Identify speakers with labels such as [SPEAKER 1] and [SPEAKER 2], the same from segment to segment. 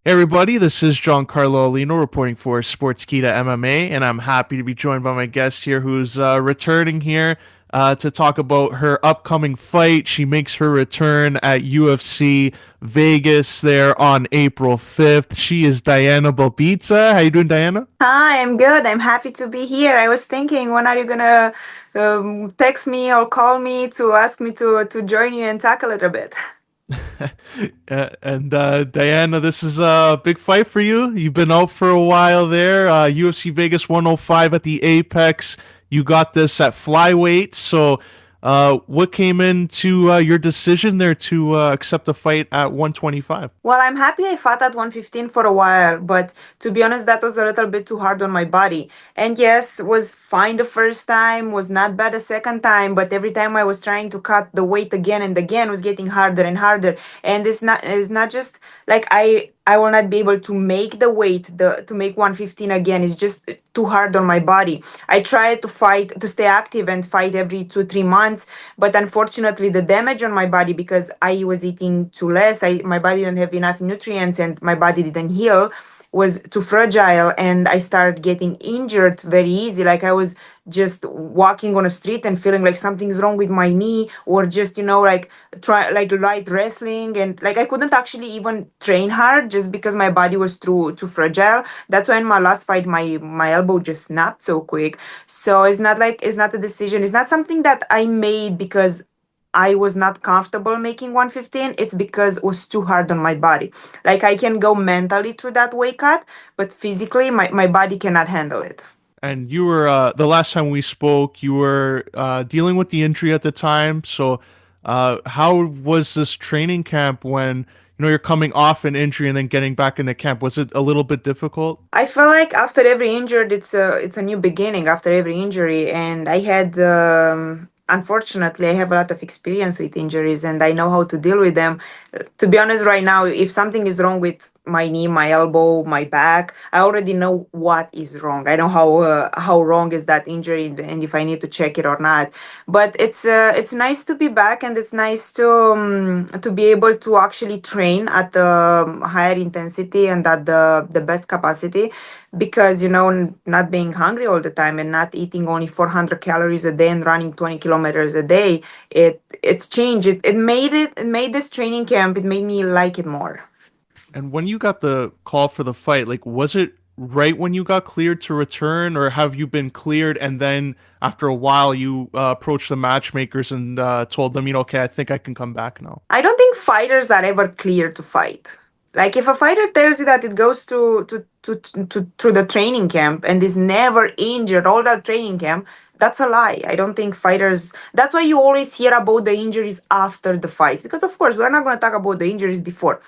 [SPEAKER 1] Hey everybody, this is Giancarlo Alino reporting for Sportskeeda MMA, and I'm happy to be joined by my guest here who's returning here to talk about her upcoming fight. She makes her return at UFC Vegas there on April 5th. She is Diana Belbita. How you doing, Diana?
[SPEAKER 2] Hi, I'm good. I'm happy to be here. I was thinking, when are you gonna text me or call me to ask me to join you and talk a little bit?
[SPEAKER 1] And Diana, this is a big fight for you. You've been out for a while there. UFC Vegas 105 at the Apex. You got this at Flyweight. So, what came into your decision there to accept the fight at 125?
[SPEAKER 2] Well, I'm happy I fought at 115 for a while, but to be honest, that was a little bit too hard on my body. And yes, was fine the first time, was not bad the second time, but every time I was trying to cut the weight again and again, it was getting harder and harder. And it's not just like I will not be able to make the weight to make 115 again. It's just too hard on my body. I tried to fight to stay active and fight every 2 3 months, but unfortunately the damage on my body, because I was eating too less, my body didn't have enough nutrients and my body didn't heal, was too fragile, and I started getting injured very easy. Like I was just walking on a street and feeling like something's wrong with my knee, or just like try like light wrestling, and like I couldn't actually even train hard just because my body was too fragile. That's why in my last fight my elbow just snapped so quick. So it's not a decision, it's not something that I made because I was not comfortable making 115. It's because it was too hard on my body. Like I can go mentally through that weight cut, but physically my body cannot handle it.
[SPEAKER 1] And you were the last time we spoke, you were dealing with the injury at the time. So, how was this training camp when you're coming off an injury and then getting back into camp? Was it a little bit difficult?
[SPEAKER 2] I feel like after every injured, it's a new beginning after every injury, and I had unfortunately I have a lot of experience with injuries, and I know how to deal with them. To be honest, right now, if something is wrong with my knee, my elbow, my back, I already know what is wrong. I know how wrong is that injury, and if I need to check it or not. But it's nice to be back, and it's nice to be able to actually train at the higher intensity and at the best capacity, because not being hungry all the time and not eating only 400 calories a day and running 20 kilometers a day, it's changed. It made this training camp, it made me like it more.
[SPEAKER 1] And when you got the call for the fight, like, was it right when you got cleared to return, or have you been cleared and then after a while you approached the matchmakers and told them, okay, I think I can come back now?
[SPEAKER 2] I don't think fighters are ever clear to fight. Like if a fighter tells you that it goes to through the training camp and is never injured all that training camp, that's a lie. I don't think fighters. That's why you always hear about the injuries after the fights, because of course we're not going to talk about the injuries before.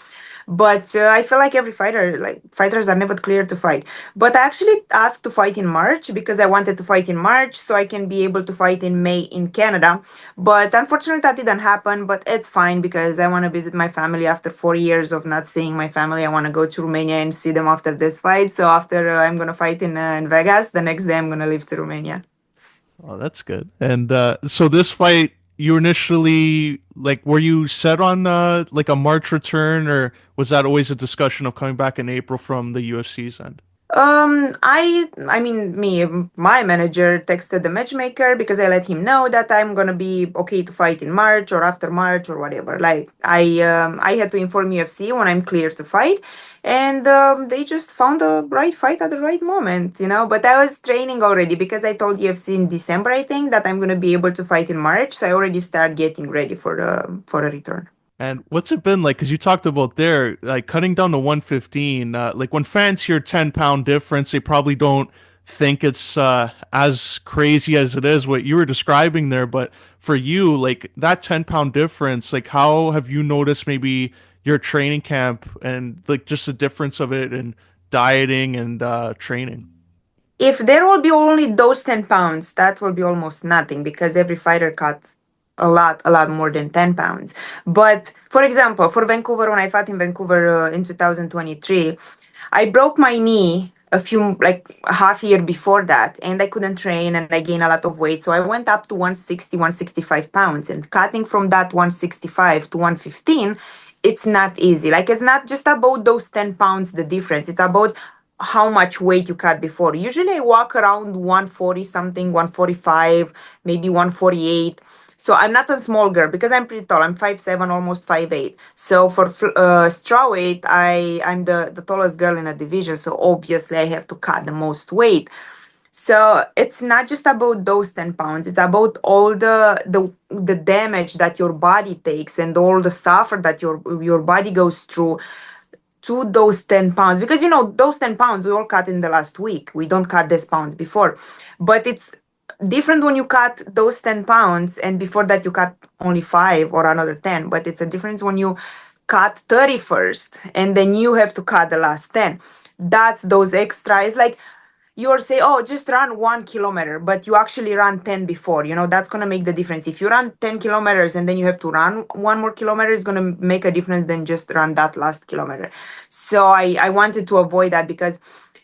[SPEAKER 2] But I feel like every fighter, like fighters are never clear to fight. But I actually asked to fight in March because I wanted to fight in March so I can be able to fight in May in Canada. But unfortunately, that didn't happen. But it's fine because I want to visit my family after 4 years of not seeing my family. I want to go to Romania and see them after this fight. So after I'm gonna fight in Vegas, the next day I'm gonna leave to Romania.
[SPEAKER 1] Oh, that's good. And so this fight, you initially like, were you set on like a March return, or was that always a discussion of coming back in April from the UFC's end?
[SPEAKER 2] My manager texted the matchmaker because I let him know that I'm gonna be okay to fight in March or after March or whatever. Like I had to inform UFC when I'm clear to fight, and they just found the right fight at the right moment. But I was training already because I told UFC in December, I think, that I'm gonna be able to fight in March, so I already started getting ready for a return.
[SPEAKER 1] And what's it been like? Because you talked about there, like cutting down to 115. Like when fans hear 10-pound difference, they probably don't think it's as crazy as it is what you were describing there. But for you, like that 10-pound difference, like how have you noticed maybe your training camp and like just the difference of it in dieting and training?
[SPEAKER 2] If there will be only those 10 pounds, that will be almost nothing because every fighter cuts a lot more than 10 pounds. But for example, for Vancouver, when I fought in Vancouver in 2023, I broke my knee like half year before that, and I couldn't train and I gained a lot of weight. So I went up to 160, 165 pounds, and cutting from that 165 to 115, it's not easy. Like it's not just about those 10 pounds, the difference. It's about how much weight you cut before. Usually I walk around 140 something, 145, maybe 148. So I'm not a small girl because I'm pretty tall. I'm 5'7", almost 5'8". So for strawweight, I'm the tallest girl in a division. So obviously I have to cut the most weight. So it's not just about those 10 pounds. It's about all the damage that your body takes and all the suffer that your body goes through to those 10 pounds. Because those 10 pounds we all cut in the last week. We don't cut these pounds before. But it's different when you cut those 10 pounds and before that you cut only 5 or another 10. But it's a difference when you cut 30 first and then you have to cut the last 10. That's those extra. It's like you're say, oh, just run 1 kilometer, but you actually run 10 before. That's gonna make the difference. If you run 10 kilometers and then you have to run 1 more kilometer, it's gonna make a difference than just run that last kilometer. So I wanted to avoid that because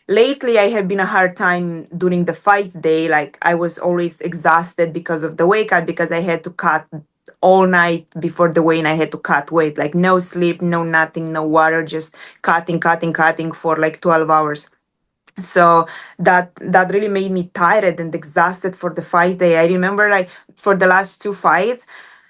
[SPEAKER 2] lately I have been a hard time during the fight day. Like I was always exhausted because of the weight cut because I had to cut all night before the weigh and I had to cut weight, like no sleep, no nothing, no water, just cutting for like 12 hours. So that really made me tired and exhausted for the fight day. I remember like for the last two fights,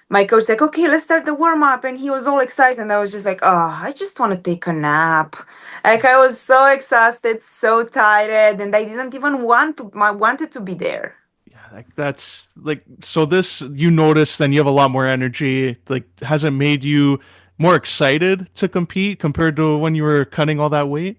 [SPEAKER 2] my coach like, okay, let's start the warm up, and he was all excited, and I was just like, oh, I just want to take a nap. Like I was so exhausted, so tired, and I didn't even I wanted to be there.
[SPEAKER 1] Yeah, like that's like so this you notice then you have a lot more energy. Like has it made you more excited to compete compared to when you were cutting all that weight?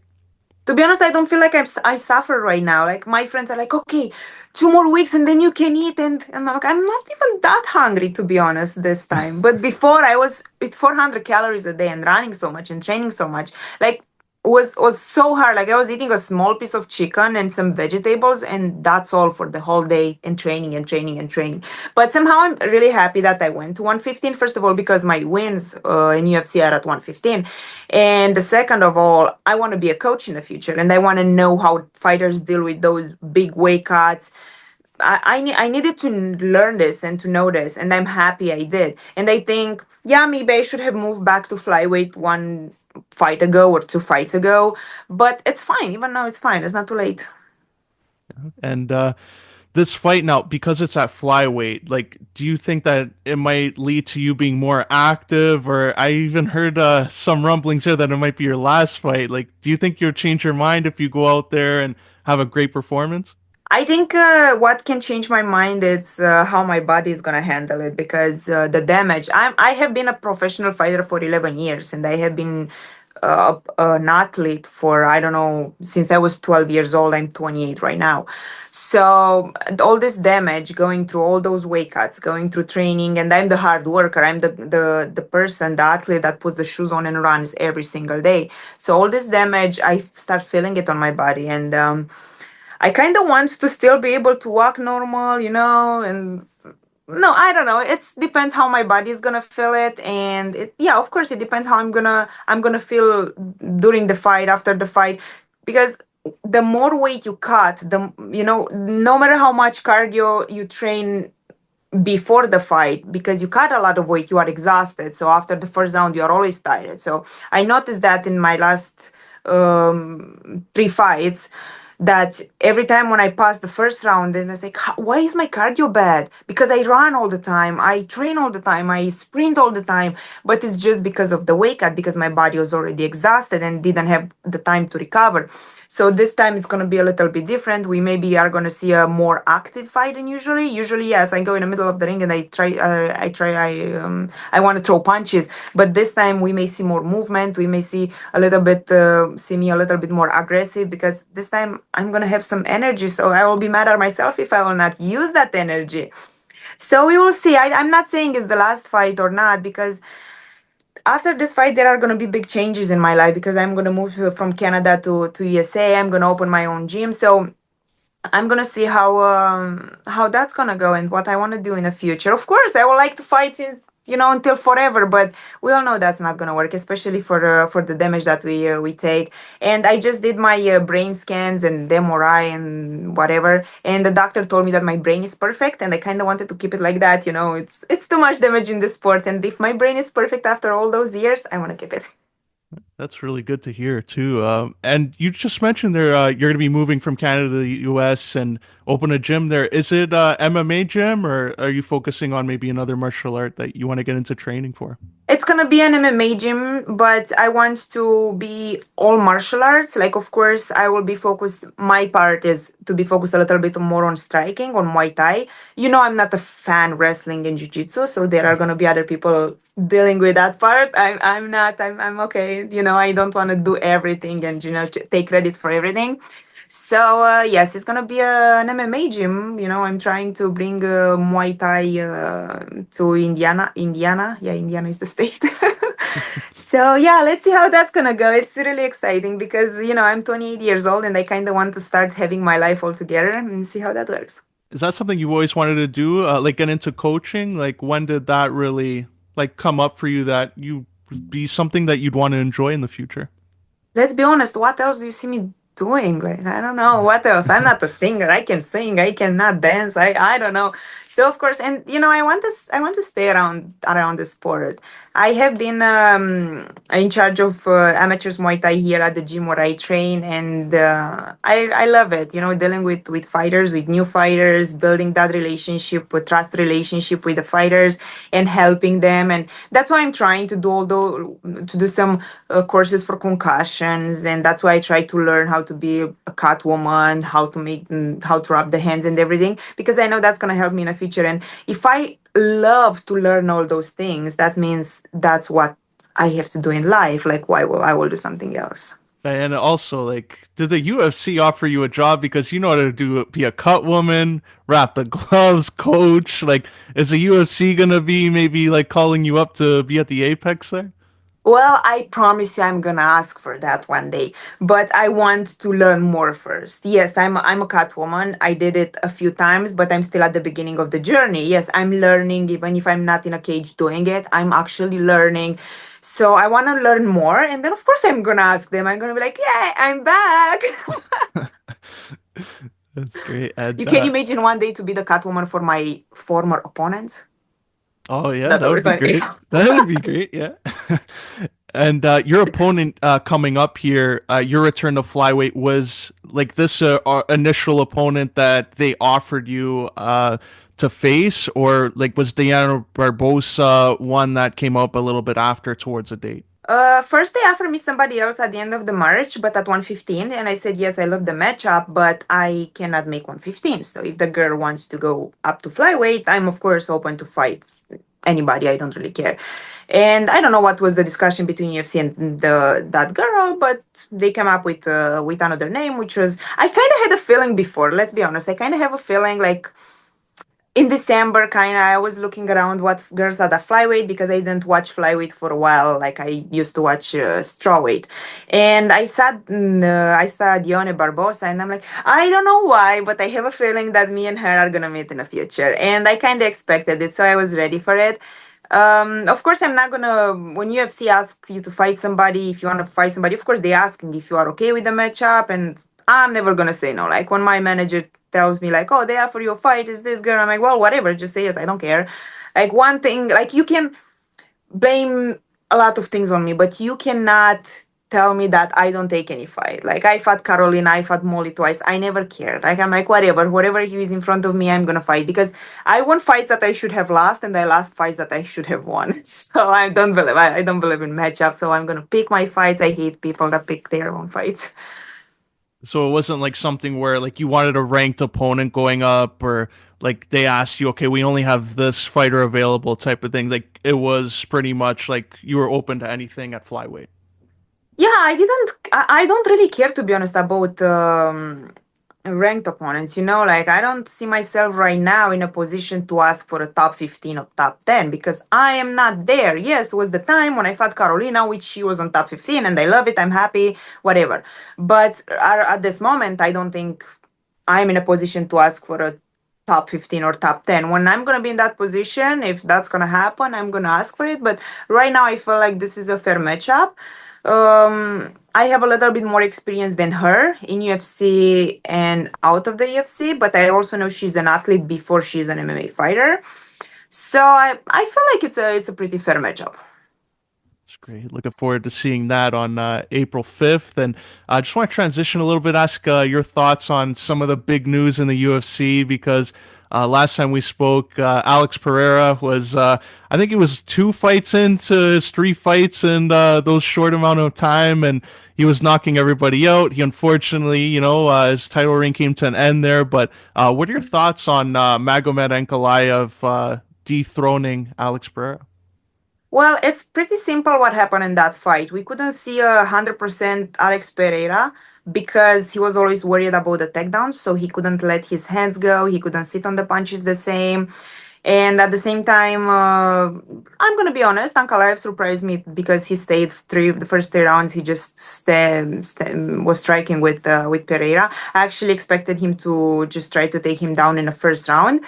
[SPEAKER 2] To be honest, I don't feel like I suffer right now. Like my friends are like, okay, 2 more weeks and then you can eat, and I'm like, I'm not even that hungry to be honest this time. But before I was at 400 calories a day and running so much and training so much, like was so hard. Like I was eating a small piece of chicken and some vegetables, and that's all for the whole day and training and training and training. But somehow I'm really happy that I went to 115. First of all, because my wins in UFC are at 115, and the second of all, I want to be a coach in the future, and I want to know how fighters deal with those big weight cuts. I needed to learn this and to know this, and I'm happy I did. And I think, yeah, maybe I should have moved back to flyweight one fight ago or two fights ago, but it's fine. Even now, it's fine. It's not too late.
[SPEAKER 1] And this fight now, because it's at flyweight, like, do you think that it might lead to you being more active? Or I even heard some rumblings here that it might be your last fight. Like, do you think you'll change your mind if you go out there and have a great performance?
[SPEAKER 2] I think what can change my mind is how my body is gonna handle it because the damage. I have been a professional fighter for 11 years, and I have been an athlete for I don't know since I was 12 years old. I'm 28 right now, so all this damage, going through all those weight cuts, going through training, and I'm the hard worker. I'm the person, the athlete that puts the shoes on and runs every single day. So all this damage, I start feeling it on my body, and I kind of want to still be able to walk normal, and no, I don't know. It depends how my body is gonna feel it, and yeah, of course, it depends how I'm gonna feel during the fight, after the fight, because the more weight you cut, no matter how much cardio you train before the fight, because you cut a lot of weight, you are exhausted. So after the first round, you are always tired. So I noticed that in my last three fights, that every time when I passed the first round, then I was like, why is my cardio bad? Because I run all the time, I train all the time, I sprint all the time, but it's just because of the weight cut, because my body was already exhausted and didn't have the time to recover. So this time it's gonna be a little bit different. We maybe are gonna see a more active fight than usually. Usually, yes, I go in the middle of the ring and I want to throw punches. But this time we may see more movement. We may see a little bit, see me a little bit more aggressive, because this time I'm gonna have some energy. So I will be mad at myself if I will not use that energy. So we will see. I'm not saying it's the last fight or not, because after this fight there are going to be big changes in my life, because I'm going to move from Canada to USA. I'm going to open my own gym, so I'm going to see how that's going to go and what I want to do in the future. Of course I would like to fight since until forever. But we all know that's not gonna work, especially for the damage that we take. And I just did my brain scans and MRI and whatever, and the doctor told me that my brain is perfect, and I kind of wanted to keep it like that. It's too much damage in the sport, and if my brain is perfect after all those years, I want to keep it.
[SPEAKER 1] That's really good to hear too. And you just mentioned there you're going to be moving from Canada to the US and open a gym there. Is it MMA gym or are you focusing on maybe another martial art that you want to get into training for?
[SPEAKER 2] It's gonna be an MMA gym, but I want to be all martial arts. Like, of course, I will be focused. My part is to be focused a little bit more on striking, on Muay Thai. I'm not a fan wrestling and Jiu-Jitsu, so there are gonna be other people dealing with that part. I'm not. I'm okay. I don't want to do everything and take credit for everything. So yes, it's gonna be an MMA gym. I'm trying to bring Muay Thai to Indiana. Indiana, yeah, Indiana is the state. So yeah, let's see how that's gonna go. It's really exciting because I'm 28 years old and I kind of want to start having my life all together and see how that works.
[SPEAKER 1] Is that something you've always wanted to do? Like get into coaching? Like when did that really like come up for you that you be something that you'd want to enjoy in the future?
[SPEAKER 2] Let's be honest, what else do you see me doing? Like, I don't know what else. I'm not a singer. I can sing. I cannot dance. I don't know. So of course, and I want to stay around the sport. I have been in charge of amateurs Muay Thai here at the gym where I train, and I love it. Dealing with fighters, with new fighters, building that relationship, with trust relationship with the fighters, and helping them. And that's why I'm trying to do some courses for concussions, and that's why I try to learn how to be a cat woman, how to rub the hands and everything, because I know that's gonna help me in the future. And if I love to learn all those things, that means that's what I have to do in life. Like, why will I will do something else?
[SPEAKER 1] And also, like, did the UFC offer you a job because you know how to do be a cut woman, wrap the gloves, coach? Like, is the UFC gonna be maybe like calling you up to be at the Apex there?
[SPEAKER 2] Well, I promise you I'm gonna ask for that one day, but I want to learn more first. Yes, I'm a cat woman. I did it a few times, but I'm still at the beginning of the journey. Yes, I'm learning even if I'm not in a cage doing it. I'm actually learning. So I want to learn more, and then of course I'm gonna ask them. I'm gonna be like, "Yeah, I'm back."
[SPEAKER 1] That's great. And
[SPEAKER 2] You can imagine one day to be the cat woman for my former opponents.
[SPEAKER 1] oh yeah,
[SPEAKER 2] That
[SPEAKER 1] that
[SPEAKER 2] would be
[SPEAKER 1] would be
[SPEAKER 2] funny.
[SPEAKER 1] great. That would be great. Yeah. And your opponent coming up here, your return to flyweight was like this initial opponent that they offered you to face, or like was Diana Barbosa one that came up a little bit after towards the date?
[SPEAKER 2] First they offered me somebody else at the end of the March, but at 115, and I said yes, I love the matchup, but I cannot make 115. So if the girl wants to go up to flyweight, I'm of course open to fight anybody. I don't really care. And I don't know what was the discussion between UFC and that girl, but they came up with another name, which was I kind of had a feeling before. Let's be honest, I kind of have a feeling like in December, kind of, I was looking around what girls are at flyweight because I didn't watch flyweight for a while. Like I used to watch strawweight, and I saw Dione Barbosa, and I'm like, I don't know why, but I have a feeling that me and her are gonna meet in the future, and I kind of expected it, so I was ready for it. Of course, I'm not gonna. When UFC asks you to fight somebody, if you want to fight somebody, of course they asking if you are okay with the matchup, and I'm never gonna say no. Like when my manager tells me like, "Oh, they offer you a fight, is this girl?" I'm like, "Well, whatever, just say yes. I don't care." Like one thing, like you can blame a lot of things on me, but you cannot tell me that I don't take any fight. Like I fought Carolina, I fought Molly twice. I never cared. Like I'm like whatever he is in front of me, I'm gonna fight because I won fights that I should have lost, and I lost fights that I should have won. So I don't believe in matchups. So I'm gonna pick my fights. I hate people that pick their own fights.
[SPEAKER 1] So it wasn't like something where like you wanted a ranked opponent going up, or like they asked you, okay, we only have this fighter available type of thing. Like it was pretty much like you were open to anything at flyweight.
[SPEAKER 2] Yeah, I don't really care to be honest about ranked opponents. Like I don't see myself right now in a position to ask for a top 15 or top 10 because I am not there. Yes, it was the time when I fought Carolina, which she was on top 15, and I love it. I'm happy, whatever. But at this moment, I don't think I'm in a position to ask for a top 15 or top 10. When I'm going to be in that position, if that's going to happen, I'm going to ask for it. But right now, I feel like this is a fair matchup. I have a little bit more experience than her in UFC and out of the UFC, but I also know she's an athlete before she's an MMA fighter. So I feel like it's a pretty fair matchup.
[SPEAKER 1] It's great. Looking forward to seeing that on April 5th. And I just want to transition a little bit, ask your thoughts on some of the big news in the UFC because last time we spoke, Alex Pereira was, I think he was two fights into his three fights in those short amount of time, and he was knocking everybody out. He unfortunately, his title reign came to an end there. But what are your thoughts on Magomed Ankalaev dethroning Alex Pereira?
[SPEAKER 2] Well, it's pretty simple what happened in that fight. We couldn't see 100% Alex Pereira because he was always worried about the takedowns, so he couldn't let his hands go. He couldn't sit on the punches the same. And at the same time, I'm gonna be honest, Ankalaev surprised me because he stayed the first 3 rounds. He just was striking with Pereira. I actually expected him to just try to take him down in the first round.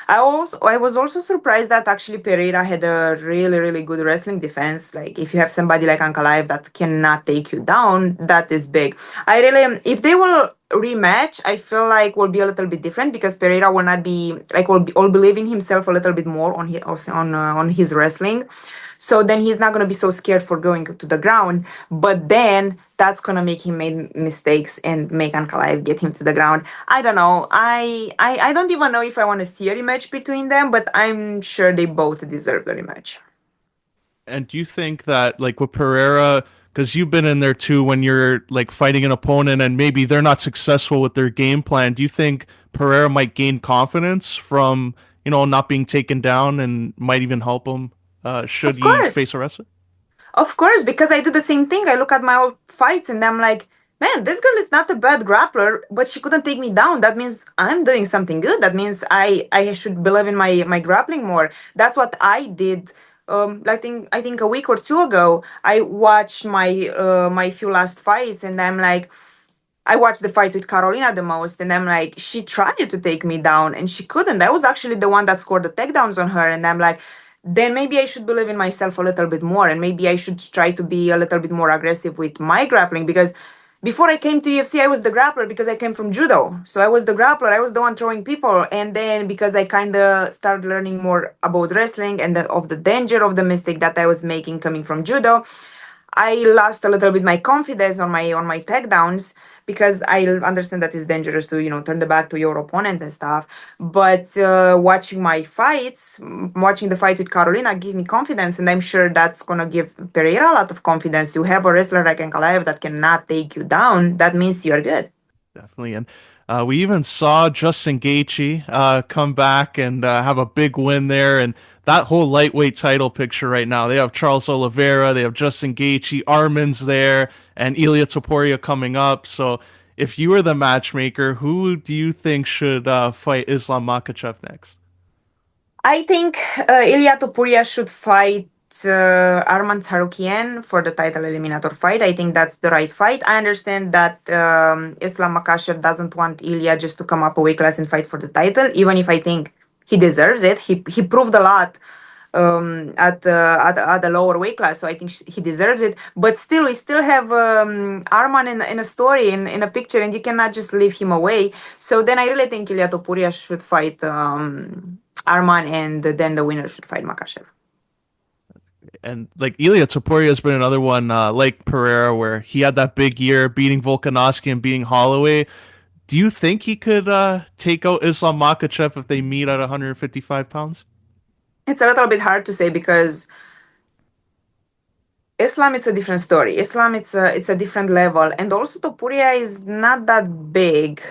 [SPEAKER 2] I was also surprised that actually Pereira had a really really good wrestling defense. Like if you have somebody like Ankalaev that cannot take you down, that is big. I really if they will rematch, I feel like will be a little bit different because Pereira will not be like will believe in himself a little bit more on his wrestling. So then he's not gonna be so scared for going to the ground. But then that's gonna make him make mistakes and make Ankalaev get him to the ground. I don't know. I don't even know if I want to see a rematch between them, but I'm sure they both deserve the rematch.
[SPEAKER 1] And do you think that, like with Pereira, because you've been in there too, when you're like fighting an opponent and maybe they're not successful with their game plan, do you think Pereira might gain confidence from, not being taken down and might even help him should
[SPEAKER 2] Of
[SPEAKER 1] he
[SPEAKER 2] course.
[SPEAKER 1] face a wrestler?
[SPEAKER 2] Of course, because I do the same thing. I look at my old fights and I'm like, man, this girl is not a bad grappler, but she couldn't take me down. That means I'm doing something good. That means I should believe in my grappling more. That's what I did. I think a week or two ago, I watched my few last fights, and I'm like, I watched the fight with Carolina the most, and I'm like, she tried to take me down and she couldn't. I was actually the one that scored the takedowns on her, and I'm like, then maybe I should believe in myself a little bit more, and maybe I should try to be a little bit more aggressive with my grappling because before I came to UFC, I was the grappler because I came from judo. So I was the grappler, I was the one throwing people, and then because I kind of started learning more about wrestling and of the danger of the mistake that I was making coming from judo, I lost a little bit my confidence on my takedowns because I understand that it's dangerous to turn the back to your opponent and stuff. But watching my fights, watching the fight with Carolina, gives me confidence, and I'm sure that's gonna give Pereira a lot of confidence. You have a wrestler like Ankalaev that cannot take you down. That means you're good.
[SPEAKER 1] Definitely. And we even saw Justin Gaethje come back and have a big win there. And that whole lightweight title picture right now, they have Charles Oliveira, they have Justin Gaethje, Armin's there, and Ilia Topuria coming up. So if you were the matchmaker, who do you think should fight Islam Makhachev next?
[SPEAKER 2] I think Ilia Topuria should fight Arman Tsarukyan for the title eliminator fight. I think that's the right fight. I understand that Islam Makhachev doesn't want Ilia just to come up a weight class and fight for the title, even if I think he deserves it. He proved a lot at the lower weight class, so I think he deserves it. But still, we still have Arman in a story in a picture, and you cannot just leave him away. So then I really think Ilia Topuria should fight Arman, and then the winner should fight Makhachev.
[SPEAKER 1] And like Ilia Topuria has been another one like Pereira, where he had that big year beating Volkanovski and beating Holloway. Do you think he could take out Islam Makhachev if they meet at 155 pounds?
[SPEAKER 2] It's a little bit hard to say because Islam, it's a different story. Islam, it's a different level, and also Topuria is not that big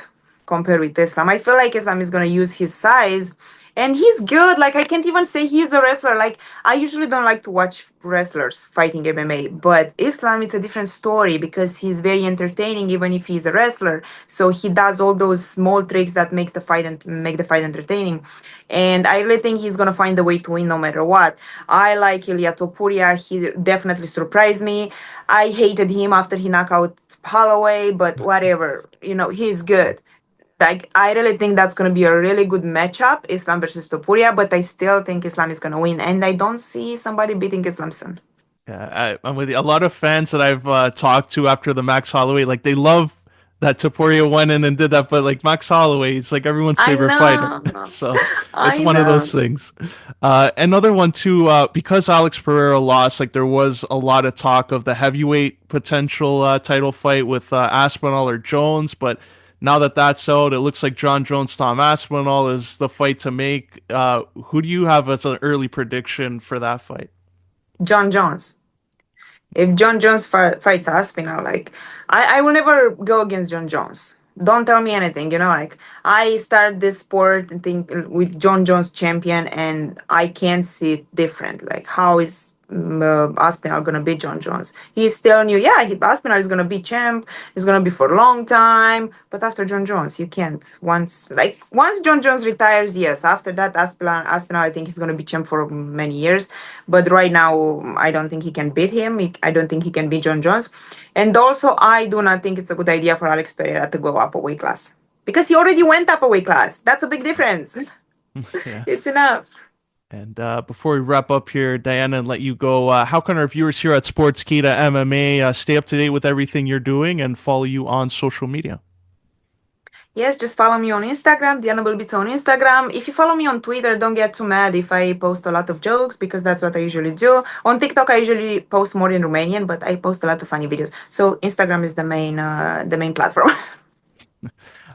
[SPEAKER 2] compared with Islam. I feel like Islam is gonna use his size, and he's good. Like I can't even say he's a wrestler. Like I usually don't like to watch wrestlers fighting MMA, but Islam, it's a different story because he's very entertaining, even if he's a wrestler. So he does all those small tricks that makes the fight and make the fight entertaining. And I really think he's gonna find a way to win no matter what. I like Ilia Topuria. He definitely surprised me. I hated him after he knocked out Holloway, but whatever. He's good. Like I really think that's gonna be a really good matchup, Islam versus Topuria, but I still think Islam is gonna win, and I don't see somebody beating Islam soon.
[SPEAKER 1] Yeah, I'm with you. A lot of fans that I've talked to after the Max Holloway, like they love that Topuria went in and did that, but like Max Holloway, it's like everyone's
[SPEAKER 2] I
[SPEAKER 1] favorite fighter.
[SPEAKER 2] know,
[SPEAKER 1] So it's
[SPEAKER 2] I
[SPEAKER 1] one of those
[SPEAKER 2] know.
[SPEAKER 1] things. Another one too, because Alex Pereira lost, like there was a lot of talk of the heavyweight potential title fight with Aspinall or Jones, but now that that's out, it looks like Jon Jones, Tom Aspinall is the fight to make. Who do you have as an early prediction for that fight?
[SPEAKER 2] Jon Jones. If Jon Jones fights Aspinall, like I will never go against Jon Jones. Don't tell me anything, like I start this sport and think with Jon Jones champion, and I can't see it different. Like how is Aspinall gonna beat Jon Jones? He's still new. Yeah, Aspinall is gonna be champ. He's gonna be for a long time. But after Jon Jones, you can't. Once Jon Jones retires, yes. After that, Aspinall, I think he's gonna be champ for many years. But right now, I don't think he can beat him. I don't think he can beat Jon Jones. And also, I do not think it's a good idea for Alex Pereira to go up a weight class because he already went up a weight class. That's a big difference.
[SPEAKER 1] Yeah.
[SPEAKER 2] It's enough.
[SPEAKER 1] And before we wrap up here, Diana, and let you go, how can our viewers here at Sportskeeda MMA stay up to date with everything you're doing and follow you on social media?
[SPEAKER 2] Yes, just follow me on Instagram, Diana Belbita on Instagram. If you follow me on Twitter, don't get too mad if I post a lot of jokes because that's what I usually do. On TikTok, I usually post more in Romanian, but I post a lot of funny videos. So Instagram is the main platform.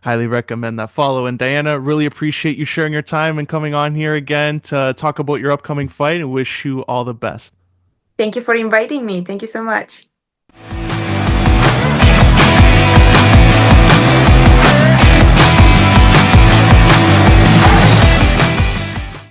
[SPEAKER 1] Highly recommend that follow. And Diana, really appreciate you sharing your time and coming on here again to talk about your upcoming fight and wish you all the best.
[SPEAKER 2] Thank you for inviting me. Thank you so much.